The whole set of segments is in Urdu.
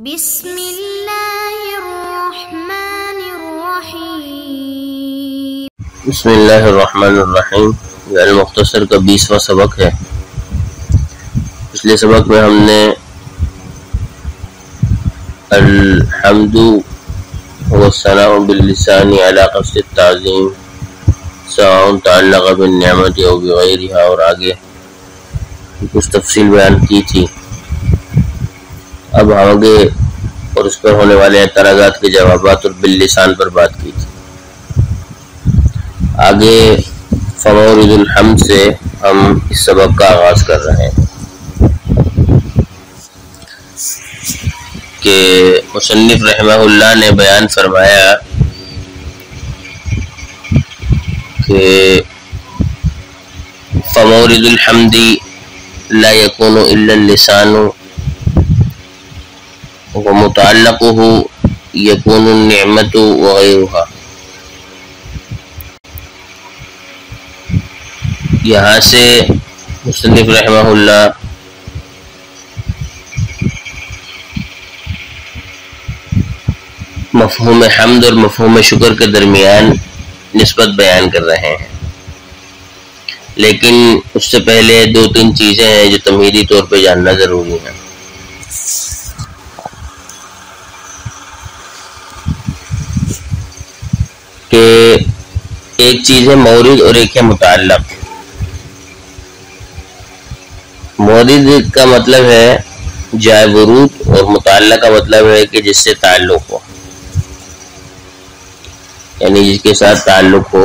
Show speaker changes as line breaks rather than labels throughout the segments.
بسم اللہ الرحمن الرحیم۔
بسم اللہ الرحمن الرحیم۔ یہ المختصر کا 20واں سبق ہے۔ پچھلے سبق میں ہم نے الحمد والثناء باللسان علی قصد التعظیم سواء تعلق بالنعمت او بغیرها اور آگے کچھ تفصیل بیان کی تھی۔ اب آگے اور اس پر ہونے والے اعتراضات کے جوابات اور باللسان پر بات کی تھی۔ آگے فمورد الحمد سے ہم اس سبق کا آغاز کر رہے ہیں کہ مصنف رحمہ اللہ نے بیان فرمایا کہ فمورد الحمد لا يكون الا اللسان ومتعلقه يكون النعمة وغيرها۔ یہاں سے مصنف رحمہ اللہ مفہوم حمد اور مفہوم شکر کے درمیان نسبت بیان کر رہے ہیں، لیکن اس سے پہلے دو تین چیزیں ہیں جو تمہیدی طور پہ جاننا ضروری ہے۔ کہ ایک چیز ہے مورد اور ایک ہے متعلق۔ مورد کا مطلب ہے جائے ورود اور متعلق کا مطلب ہے کہ جس سے تعلق ہو، یعنی جس کے ساتھ تعلق ہو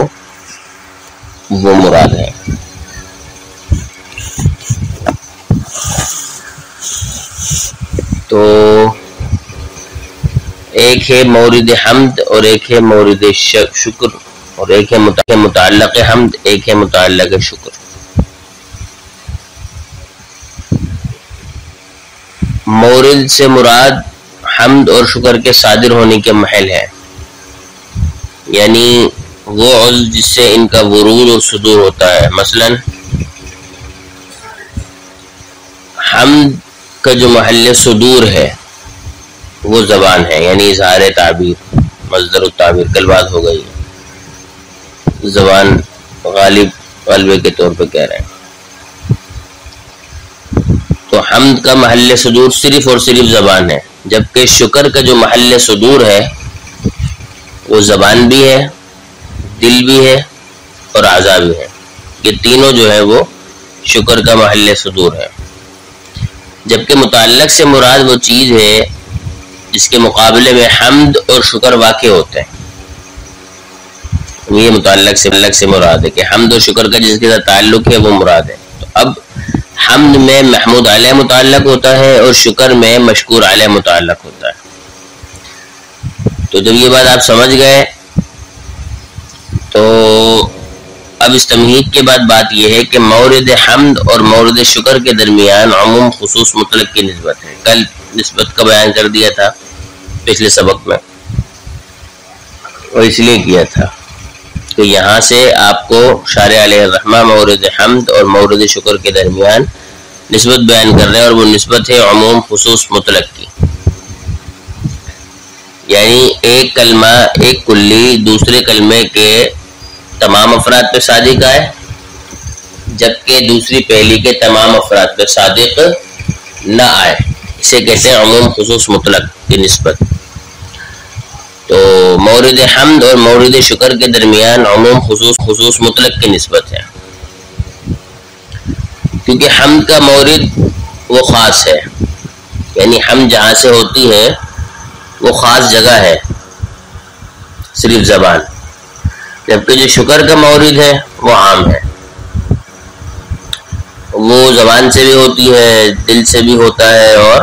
وہ مراد ہے۔ تو ایک ہے مورد حمد اور ایک ہے مورد شکر، اور ایک ہے متعلق حمد، ایک ہے متعلق شکر۔ مورد سے مراد حمد اور شکر کے صادر ہونے کے محل ہے، یعنی وہ عضو جس سے ان کا ورود اور صدور ہوتا ہے۔ مثلا حمد کا جو محل صدور ہے وہ زبان ہے، یعنی اظہار تعبیر، مصدر التعبیر، کل بات ہو گئی ہے، زبان غالب غلبے کے طور پہ کہہ رہے ہیں۔ تو حمد کا محل صدور صرف اور صرف زبان ہے، جبکہ شکر کا جو محل صدور ہے وہ زبان بھی ہے، دل بھی ہے اور اعضاء بھی ہے۔ یہ تینوں جو ہے وہ شکر کا محل صدور ہے، جبکہ متعلق سے مراد وہ چیز ہے جس کے مقابلے میں حمد اور شکر واقع ہوتے ہیں۔ یہ متعلق سے مراد ہے کہ حمد اور شکر کا جس کے ساتھ تعلق ہے وہ مراد ہے۔ تو اب حمد میں محمود علیہ متعلق ہوتا ہے اور شکر میں مشکور علیہ متعلق ہوتا ہے۔ تو جب یہ بات آپ سمجھ گئے تو اب اس تمہید کے بعد بات یہ ہے کہ مورد حمد اور مورد شکر کے درمیان عموم خصوص مطلق کی نسبت ہے۔ کل نسبت کا بیان کر دیا تھا پچھلے سبق میں، اور اس لیے کیا تھا کہ یہاں سے آپ کو شارع علیہ الرحمہ مورد حمد اور مورد شکر کے درمیان نسبت بیان کر رہے ہیں، اور وہ نسبت ہے عموم خصوص مطلق کی، یعنی ایک کلمہ ایک کلی دوسرے کلمے کے تمام افراد پہ صادق آئے، جبکہ دوسری پہلی کے تمام افراد پہ صادق نہ آئے، اسے کہتے ہیں عموم خصوص مطلق کی نسبت۔ تو مورد حمد اور مورد شکر کے درمیان عموم خصوص مطلق کی نسبت ہے، کیونکہ حمد کا مورد وہ خاص ہے، یعنی حمد جہاں سے ہوتی ہے وہ خاص جگہ ہے، صرف زبان، جبکہ جو شکر کا مورد ہے وہ عام ہے، وہ زبان سے بھی ہوتی ہے، دل سے بھی ہوتا ہے اور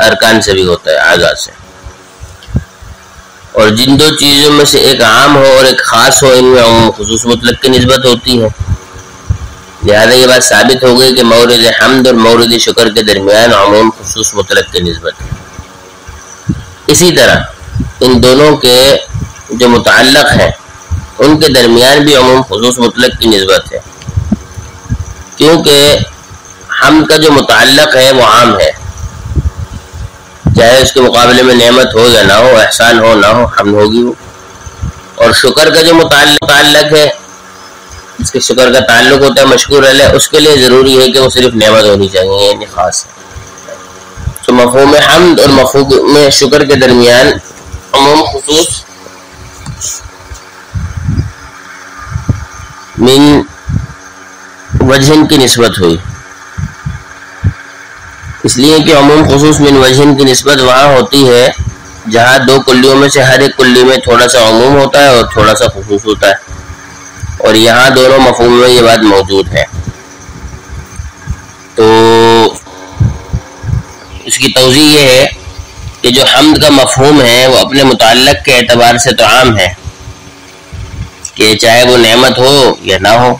ارکان سے بھی ہوتا ہے، اعضاء سے۔ اور جن دو چیزوں میں سے ایک عام ہو اور ایک خاص ہو، ان میں عموم خصوص مطلق کی نسبت ہوتی ہے۔ لہذا یہ بات ثابت ہو گئی کہ مورد حمد اور مورد شکر کے درمیان عموم خصوص مطلق کی نسبت ہے۔ اسی طرح ان دونوں کے جو متعلق ہیں ان کے درمیان بھی عموم خصوص مطلق کی نسبت ہے، کیونکہ حمد کا جو متعلق ہے وہ عام ہے، چاہے اس کے مقابلے میں نعمت ہو یا نہ ہو، احسان ہو نہ ہو، حمد ہوگی وہ. اور شکر کا جو متعلق ہے، اس کے شکر کا تعلق ہوتا ہے مشکور علیہ، اس کے لیے ضروری ہے کہ وہ صرف نعمت ہونی چاہیے، یعنی خاص ہے. تو مفہوم حمد اور مفہوم شکر کے درمیان عموم خصوص من وجہن کی نسبت ہوئی، اس لیے کہ عموم خصوص من وجہن کی نسبت وہاں ہوتی ہے جہاں دو کلیوں میں سے ہر ایک کلی میں تھوڑا سا عموم ہوتا ہے اور تھوڑا سا خصوص ہوتا ہے، اور یہاں دونوں مفہوم میں یہ بات موجود ہے. تو اس کی توضیح یہ ہے کہ جو حمد کا مفہوم ہے وہ اپنے متعلق کے اعتبار سے تو عام ہے کہ چاہے وہ نعمت ہو یا نہ ہو،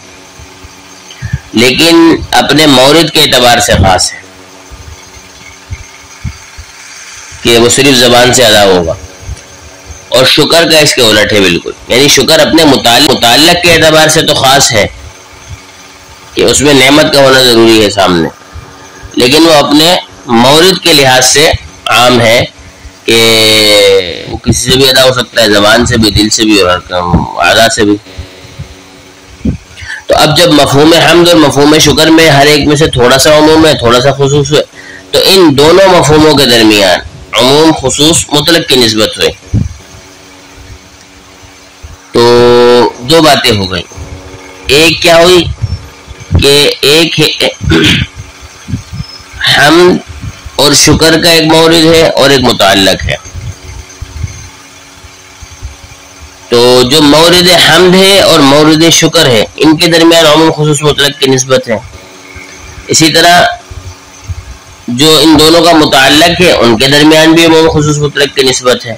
لیکن اپنے مورد کے اعتبار سے خاص ہے کہ وہ صرف زبان سے ادا ہوگا. اور شکر کا اس کے الٹ ہے بالکل، یعنی شکر اپنے متعلق کے اعتبار سے تو خاص ہے کہ اس میں نعمت کا ہونا ضروری ہے سامنے، لیکن وہ اپنے مورد کے لحاظ سے عام ہے کہ وہ کسی سے بھی ادا ہو سکتا ہے، زبان سے بھی، دل سے بھی اور اعضاء سے بھی. تو اب جب مفہوم حمد اور مفہوم شکر میں ہر ایک میں سے تھوڑا سا عموم ہے، تھوڑا سا خصوص ہے، تو ان دونوں مفہوموں کے درمیان عموم خصوص مطلق کی نسبت ہوئی. تو دو باتیں ہو گئی. ایک کیا ہوئی کہ ایک حمد اور شکر کا ایک مورد ہے اور ایک متعلق ہے. تو جو مورد حمد ہے اور مورد شکر ہے ان کے درمیان عموم خصوص مطلق کی نسبت ہے. اسی طرح جو ان دونوں کا متعلق ہے ان کے درمیان بھی عموم خصوص مطلق کی نسبت ہے.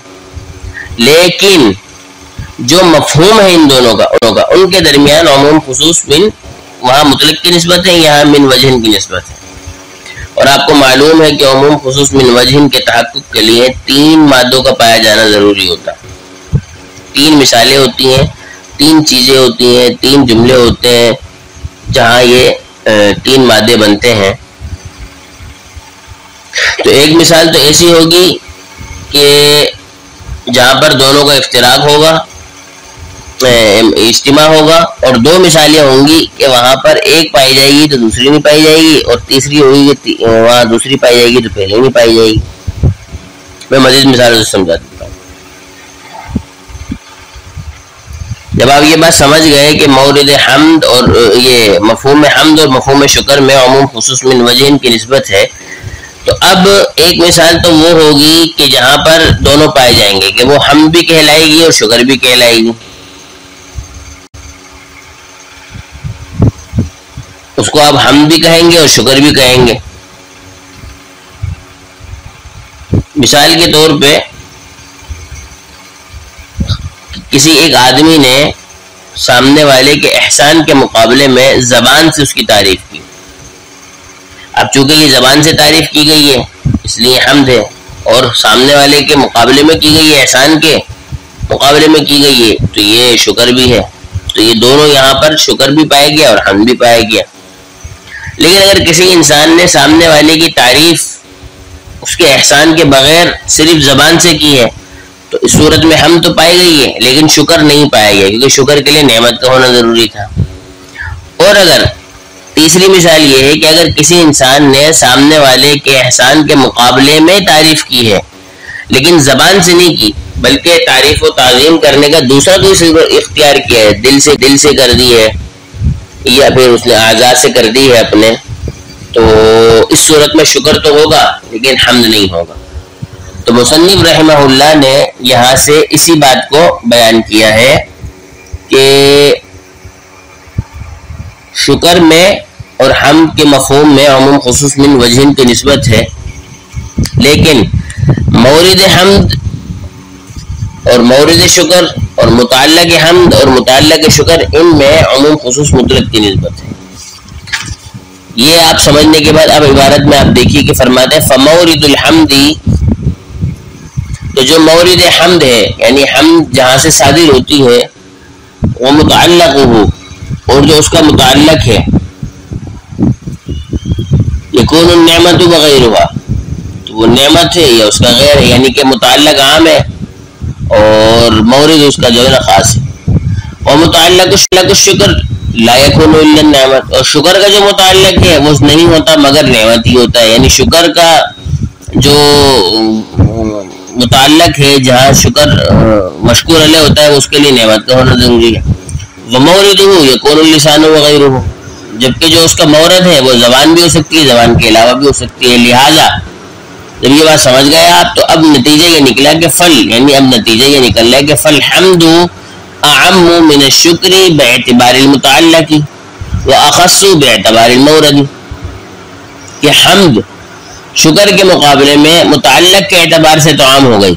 لیکن جو مفہوم ہے ان دونوں کا ان کے درمیان عموم خصوص من وہاں مطلق کی نسبت ہے، یہاں من وجہن کی نسبت ہے. اور آپ کو معلوم ہے کہ عموم خصوص من وجہن کے تحقق کے لیے 3 مادوں کا پایا جانا ضروری ہوتا ہے. 3 مثالیں ہوتی ہیں، 3 چیزیں ہوتی ہیں، 3 جملے ہوتے ہیں جہاں یہ 3 مادے بنتے ہیں. تو ایک مثال تو ایسی ہوگی کہ جہاں پر دونوں کا افتراق ہوگا، اجتماع ہوگا، اور 2 مثالیں ہوں گی کہ وہاں پر ایک پائی جائے گی تو دوسری نہیں پائی جائے گی، اور تیسری ہوگی کہ وہاں دوسری پائی جائے گی تو پہلے نہیں پائی جائے گی. میں مزید مثالوں سے سمجھا دیتا ہوں. جب آپ یہ بات سمجھ گئے کہ مورد حمد اور یہ مفہوم حمد اور مفہوم شکر میں عموم خصوص من وجہن کی نسبت ہے، تو اب ایک مثال تو وہ ہوگی کہ جہاں پر دونوں پائے جائیں گے کہ وہ حمد بھی کہلائے گی اور شکر بھی کہلائے گی. اس کو آپ حمد بھی کہیں گے اور شکر بھی کہیں گے. مثال کے طور پہ کسی ایک آدمی نے سامنے والے کے احسان کے مقابلے میں زبان سے اس کی تعریف کی. اب چونکہ یہ زبان سے تعریف کی گئی ہے اس لیے حمد ہے، اور سامنے والے کے مقابلے میں کی گئی ہے، احسان کے مقابلے میں کی گئی ہے، تو یہ شکر بھی ہے. تو یہ دونوں یہاں پر شکر بھی پایا گیا اور حمد بھی پایا گیا. لیکن اگر کسی انسان نے سامنے والے کی تعریف اس کے احسان کے بغیر صرف زبان سے کی ہے تو اس صورت میں حمد تو پائی گئی ہے لیکن شکر نہیں پایا گیا، کیونکہ شکر کے لیے نعمت کا ہونا ضروری تھا. اور اگر تیسری مثال یہ ہے کہ اگر کسی انسان نے سامنے والے کے احسان کے مقابلے میں تعریف کی ہے لیکن زبان سے نہیں کی بلکہ تعریف و تعظیم کرنے کا دوسرا کوئی اختیار کیا ہے، دل سے کر دی ہے یا پھر اس نے اعضاء سے کر دی ہے اپنے، تو اس صورت میں شکر تو ہوگا لیکن حمد نہیں ہوگا. تو مصنف رحمہ اللہ نے یہاں سے اسی بات کو بیان کیا ہے کہ شکر میں اور حمد کے مفہوم میں عموم خصوص من وجہن کی نسبت ہے، لیکن مورد حمد اور مورد شکر اور متعلق حمد اور متعلق شکر ان میں عموم خصوص مطلق کی نسبت ہے. یہ آپ سمجھنے کے بعد اب عبارت میں آپ دیکھیے کہ فرماتے ہیں فمورد الحمد، تو جو مورد حمد ہے یعنی حمد جہاں سے صادر ہوتی ہے وہ متعلق ہو، اور جو اس کا متعلق ہے یکون النعمت وغیرہ، تو وہ نعمت ہے یا اس کا غیر ہے، یعنی کہ متعلق عام ہے اور مورد اس کا جو ہے نا خاص ہے. اور متعلق شکر لا یکون الا النعمت، اور شکر کا جو متعلق ہے وہ نہیں ہوتا مگر نعمت ہی ہوتا ہے. یعنی شکر کا جو متعلق ہے جہاں شکر مشکور علیہ ہوتا ہے اس کے لیے نعمت کا ہونا ضروری ہے. وموردہ یکون اللسان وغیرہ، جبکہ جو اس کا مورد ہے وہ زبان بھی ہو سکتی ہے، زبان کے علاوہ بھی ہو سکتی ہے. لہذا جب یہ بات سمجھ گئے آپ تو اب نتیجہ یہ نکلا کہ اب نتیجہ یہ نکل رہا ہے کہ فالحمد اعم من الشکر باعتبار المتعلق واخص باعتبار المورد، کہ حمد شکر کے مقابلے میں متعلق کے اعتبار سے تو عام ہو گئی.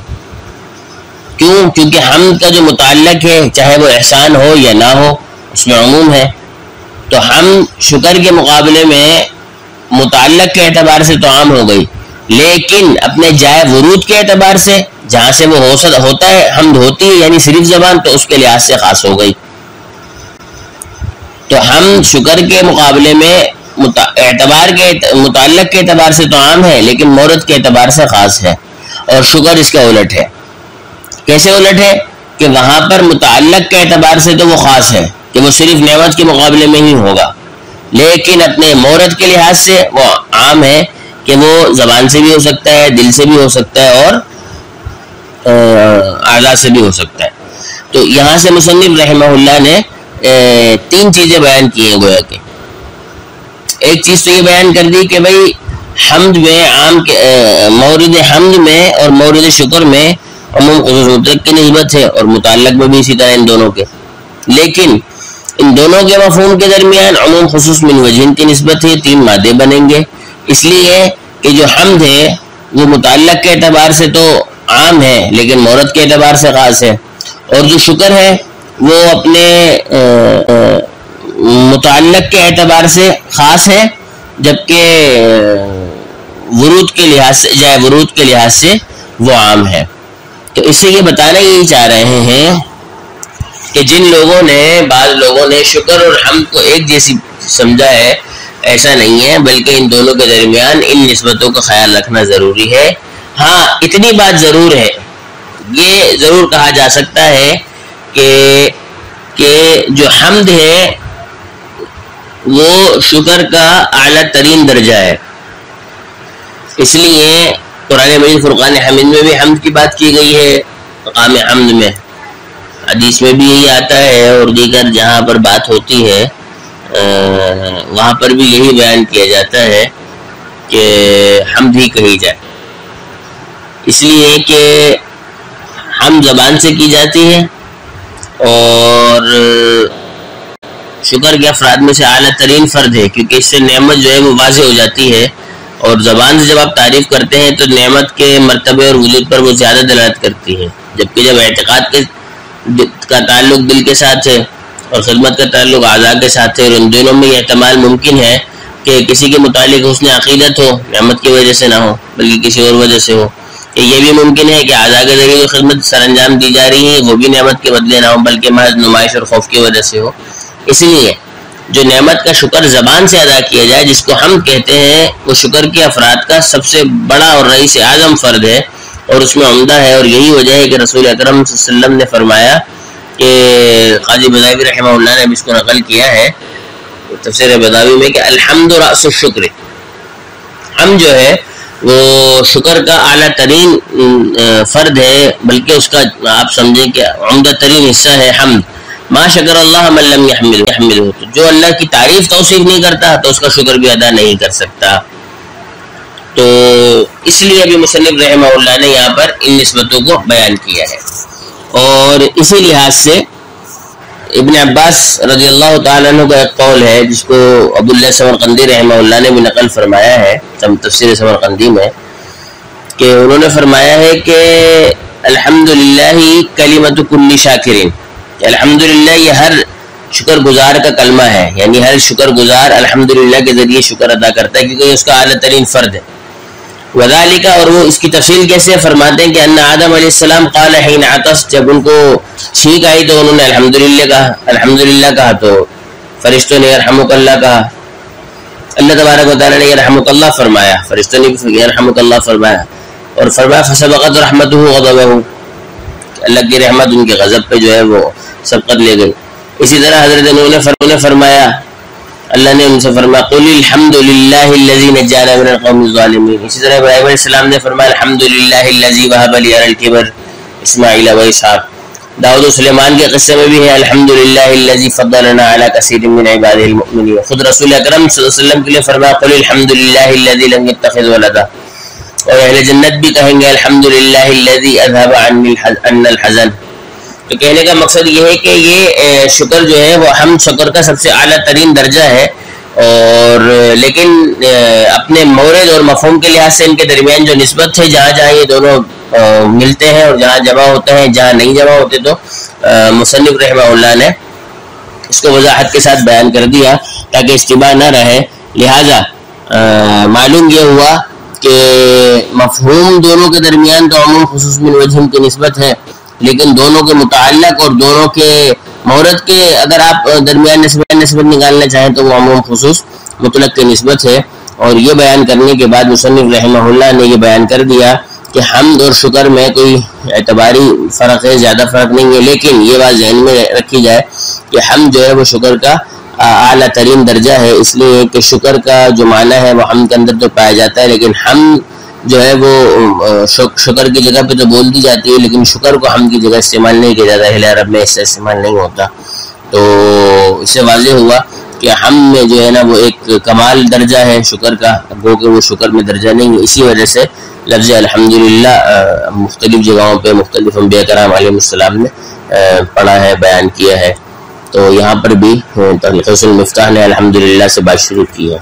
کیوں؟ کیونکہ حمد کا جو متعلق ہے چاہے وہ احسان ہو یا نہ ہو اس میں عموم ہے. تو حمد شکر کے مقابلے میں متعلق کے اعتبار سے تو عام ہو گئی، لیکن اپنے جائے ورود کے اعتبار سے جہاں سے وہ ہوتا ہے حمد ہوتی ہے یعنی صرف زبان، تو اس کے لحاظ سے خاص ہو گئی. تو حمد شکر کے مقابلے میں متعلق کے اعتبار سے تو عام ہے لیکن مورد کے اعتبار سے خاص ہے. اور شکر اس کا الٹ ہے. کیسے الٹ ہے؟ کہ وہاں پر متعلق کے اعتبار سے تو وہ خاص ہے کہ وہ صرف نعمت کے مقابلے میں ہی ہوگا، لیکن اپنے مورد کے لحاظ سے وہ عام ہے کہ وہ زبان سے بھی ہو سکتا ہے، دل سے بھی ہو سکتا ہے اور اعضاء سے بھی ہو سکتا ہے. تو یہاں سے مصنف رحمہ اللہ نے 3 چیزیں بیان کی ہیں. گویا کہ ایک چیز تو یہ بیان کر دی کہ بھئی حمد میں مورد حمد میں اور مورد شکر میں عموم خصوص مطلق کی نسبت ہے، اور متعلق میں بھی اسی طرح ان دونوں کے، لیکن ان دونوں کے مفہوم کے درمیان عموم خصوص من وجہین کی نسبت ہے. 3 مادے بنیں گے، اس لیے کہ جو حمد ہے وہ متعلق کے اعتبار سے تو عام ہے لیکن مورد کے اعتبار سے خاص ہے، اور جو شکر ہے وہ اپنے متعلق کے اعتبار سے خاص ہے جبکہ ورود کے لحاظ سے وہ عام ہے. تو اس سے یہ بتانا یہی چاہ رہے ہیں کہ بعض لوگوں نے شکر اور حمد کو ایک جیسی سمجھا ہے، ایسا نہیں ہے، بلکہ ان دونوں کے درمیان ان نسبتوں کا خیال رکھنا ضروری ہے. ہاں اتنی بات ضرور ہے، یہ ضرور کہا جا سکتا ہے کہ جو حمد ہے وہ شکر کا اعلیٰ ترین درجہ ہے. اس لیے قرآن مجید فرقان حمید میں بھی حمد کی بات کی گئی ہے، مقام حمد میں حدیث میں بھی یہی آتا ہے، اور دیگر جہاں پر بات ہوتی ہے وہاں پر بھی یہی بیان کیا جاتا ہے کہ حمد ہی کہی جائے، اس لیے کہ حمد زبان سے کی جاتی ہے اور شکر کے افراد میں سے اعلیٰ ترین فرد ہے، کیونکہ اس سے نعمت جو ہے وہ واضح ہو جاتی ہے، اور زبان سے جب آپ تعریف کرتے ہیں تو نعمت کے مرتبے اور وجود پر وہ زیادہ دلالت کرتی ہے، جبکہ جب اعتقاد کا تعلق دل کے ساتھ ہے اور خدمت کا تعلق اعضاء کے ساتھ ہے، اور ان دونوں میں یہ احتمال ممکن ہے کہ کسی کے متعلق حسن عقیدت ہو نعمت کی وجہ سے نہ ہو بلکہ کسی اور وجہ سے ہو. یہ بھی ممکن ہے کہ اعضاء کے ذریعے خدمت سر انجام دی جا رہی ہے وہ بھی نعمت کے بدلے نہ ہو بلکہ محض نمائش اور خوف کی وجہ سے ہو. اس لیے جو نعمت کا شکر زبان سے ادا کیا جائے جس کو ہم کہتے ہیں وہ شکر کے افراد کا سب سے بڑا اور رئیس اعظم فرد ہے اور اس میں عمدہ ہے. اور یہی وجہ ہے کہ رسول اکرم صلی اللہ علیہ وسلم نے فرمایا کہ قاضی بضاوی رحمہ اللہ نے اس کو نقل کیا ہے تفسیر بضاوی میں کہ الحمد رأس الشکر، ہم جو ہے وہ شکر کا اعلیٰ ترین فرد ہے، بلکہ اس کا آپ سمجھیں کہ عمدہ ترین حصہ ہے حمد. ما شکر اللہ من لم یحملہ، جو اللہ کی تعریف توصیف نہیں کرتا تو اس کا شکر بھی ادا نہیں کر سکتا. تو اس لیے ابھی مصنف رحمہ اللہ نے یہاں پر ان نسبتوں کو بیان کیا ہے. اور اسی لحاظ سے ابن عباس رضی اللہ تعالیٰ عنہ کا ایک قول ہے جس کو عبداللہ سمرقندی رحمہ اللہ نے بھی نقل فرمایا ہے تفسیر سمرقندی میں، کہ انہوں نے فرمایا ہے کہ الحمدللہ کلمۃ کل شاکرین، الحمدللہ یہ ہر شکر گزار کا کلمہ ہے، یعنی ہر شکر گزار الحمدللہ کے ذریعے شکر ادا کرتا ہے کیونکہ اس کا اعلیٰ ترین فرد ہے. وذالک، اور وہ اس کی تفصیل کیسے فرماتے ہیں کہ ان آدم علیہ السلام قال حین عطس، جب ان کو چھینک آئی تو انہوں نے الحمدللہ کہا تو فرشتوں نے یرحمک اللہ کہا. اللہ تبارک و تعالیٰ نے یرحمک اللہ فرمایا، فرشتوں نے بھی یرحمک اللہ فرمایا، اور فرمایا فسبقت رحمتہ غضبہ، اللہ کی رحمت ان کے غضب پہ جو ہے وہ سبقت لے گئی۔ اسی طرح حضرت نوح نے فرمایا، اللہ نے ان سے فرمایا قل الحمد للہ الذی نجانا من القوم الظالمین۔ اسی طرح ابراہیم علیہ السلام نے فرمایا الحمد للہ الذی وہب لی علی الکبر اسماعیل و اسحاق۔ داؤد و سلیمان کے قصے میں بھی ہے الحمد للہ الذی فضلنا علی کثیر من عبادہ المؤمنین۔ خود رسول اکرم صلی اللہ علیہ وسلم کے لیے فرمایا قل الحمد للہ الذی لم یتخذ ولدا، اور اہل جنت بھی کہیں گے الحمد للہ الذی اذهب عنا الحزن۔ تو کہنے کا مقصد یہ ہے کہ یہ شکر جو ہے وہ حمد شکر کا سب سے اعلیٰ ترین درجہ ہے، اور لیکن اپنے مورد اور مفہوم کے لحاظ سے ان کے درمیان جو نسبت ہے، جہاں جہاں یہ دونوں ملتے ہیں اور جہاں جمع ہوتے ہیں، جہاں نہیں جمع ہوتے، تو مصنف رحمہ اللہ نے اس کو وضاحت کے ساتھ بیان کر دیا تاکہ اشتباہ نہ رہے۔ لہذا معلوم یہ ہوا کہ مفہوم دونوں کے درمیان تو عموم خصوص من وجہ کی نسبت ہے، لیکن دونوں کے متعلق اور دونوں کے مورد کے اگر آپ درمیان نسبت نکالنا چاہیں تو وہ عموم خصوص مطلق کی نسبت ہے۔ اور یہ بیان کرنے کے بعد مصنف رحمہ اللہ نے یہ بیان کر دیا کہ حمد اور شکر میں کوئی اعتباری فرق ہے، زیادہ فرق نہیں ہے، لیکن یہ بات ذہن میں رکھی جائے کہ حمد جو ہے وہ شکر کا اعلیٰ ترین درجہ ہے، اس لیے کہ شکر کا جو معنی ہے وہ حمد کے اندر تو پایا جاتا ہے، لیکن حمد جو ہے وہ شکر کی جگہ پہ تو بول دی جاتی ہے، لیکن شکر کو حمد کی جگہ استعمال نہیں کیا جاتا، اہل عرب میں اس سے استعمال نہیں ہوتا۔ تو اس سے واضح ہوا کہ حمد میں جو ہے نا وہ ایک کمال درجہ ہے شکر کا، گو کہ وہ شکر میں درجہ نہیں ہے۔ اسی وجہ سے لفظ الحمدللہ مختلف جگہوں پہ مختلف انبیاء کرام علیہ السلام نے پڑھا ہے، بیان کیا ہے۔ تو یہاں پر بھی تلخیص المفتاح نے الحمدللہ سے بات شروع کی ہے۔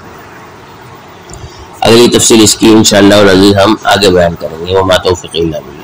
اگلی تفصیل اس کی انشاءاللہ العزیز ہم آگے بیان کریں گے۔ وما توفیقی الا باللہ۔